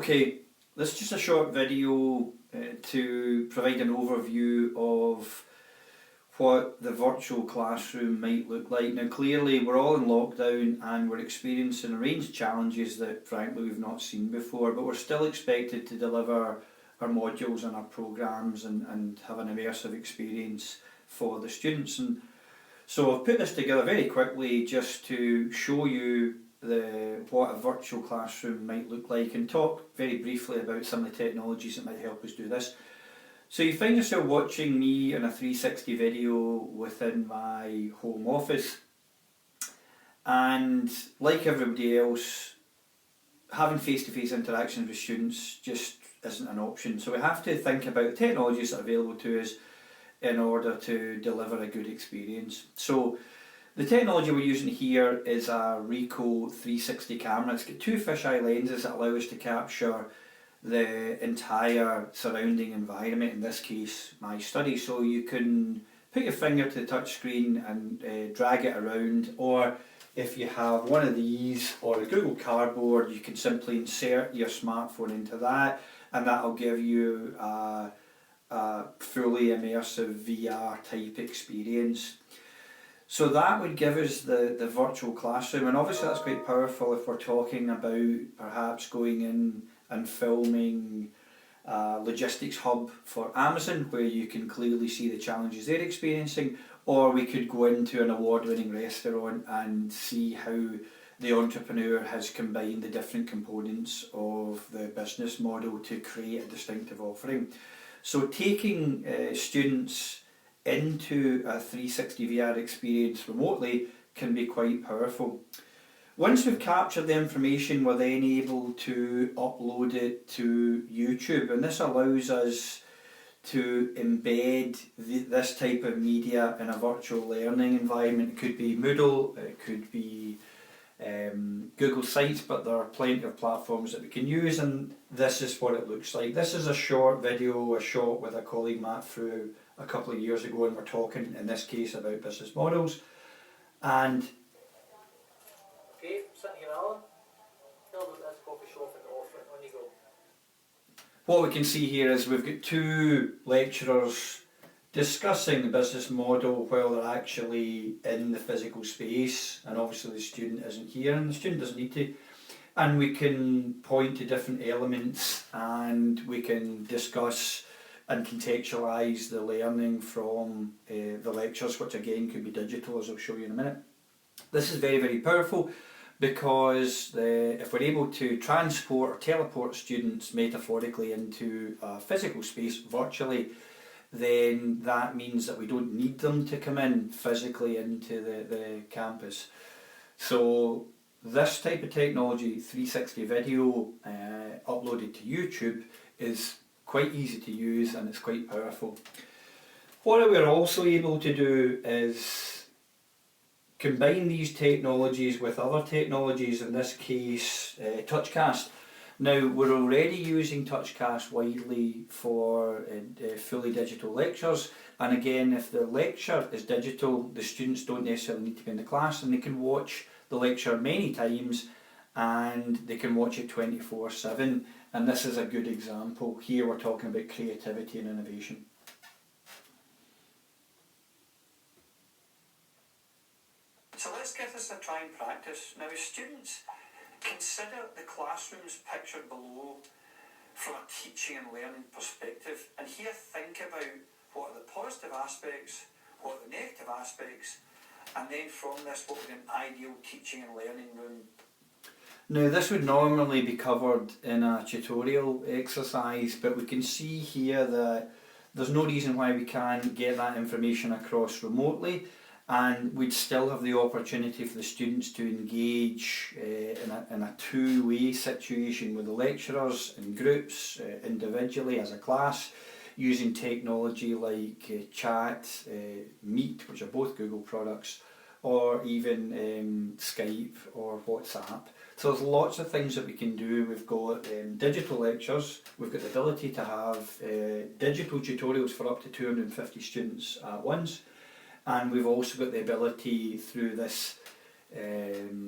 Okay, this is just a short video to provide an overview of what the virtual classroom might look like. Now clearly we're all in lockdown and we're experiencing a range of challenges that frankly we've not seen before, but we're still expected to deliver our modules and our programmes and have an immersive experience for the students. And so I've put this together very quickly just to show you what a virtual classroom might look like and talk very briefly about some of the technologies that might help us do this. So you find yourself watching me in a 360 video within my home office, and like everybody else, having face-to-face interactions with students just isn't an option. So we have to think about the technologies that are available to us in order to deliver a good experience. So the technology we're using here is a Ricoh 360 camera. It's got two fisheye lenses that allow us to capture the entire surrounding environment, in this case my study. So you can put your finger to the touch screen and drag it around, or if you have one of these or a Google Cardboard, you can simply insert your smartphone into that and that'll give you a fully immersive VR type experience. So that would give us the virtual classroom, and obviously that's quite powerful if we're talking about perhaps going in and filming a logistics hub for Amazon, where you can clearly see the challenges they're experiencing, or we could go into an award-winning restaurant and see how the entrepreneur has combined the different components of the business model to create a distinctive offering. So taking students into a 360 VR experience remotely can be quite powerful. Once we've captured the information, we're then able to upload it to YouTube, and this allows us to embed this type of media in a virtual learning environment. It could be Moodle, it could be Google Sites, but there are plenty of platforms that we can use, and this is what it looks like. This is a short video I shot with a colleague, Matt Frew, a couple of years ago, and we're talking in this case about business models. And okay, sitting here, Alan. Tell about this coffee shop and off it when you go. What we can see here is we've got two lecturers discussing the business model while they're actually in the physical space, and obviously the student isn't here and the student doesn't need to. And we can point to different elements and we can discuss and contextualise the learning from the lectures, which again could be digital, as I'll show you in a minute. This is very, very powerful because if we're able to transport or teleport students metaphorically into a physical space virtually, then that means that we don't need them to come in physically into the campus. So this type of technology, 360 video uploaded to YouTube, is quite easy to use and it's quite powerful. What we're also able to do is combine these technologies with other technologies, in this case TouchCast. Now we're already using TouchCast widely for fully digital lectures, and again if the lecture is digital, the students don't necessarily need to be in the class and they can watch the lecture many times and they can watch it 24/7, and this is a good example. Here we're talking about creativity and innovation. So let's give this a try and practice. Now as students, consider the classrooms pictured below from a teaching and learning perspective, and here think about what are the positive aspects, what are the negative aspects, and then from this what would an ideal teaching and learning room. Now this would normally be covered in a tutorial exercise, but we can see here that there's no reason why we can't get that information across remotely, and we'd still have the opportunity for the students to engage in a two-way situation with the lecturers in groups, individually as a class, using technology like chat, Meet, which are both Google products, or even Skype or WhatsApp. So there's lots of things that we can do. We've got digital lectures, we've got the ability to have digital tutorials for up to 250 students at once, and we've also got the ability through this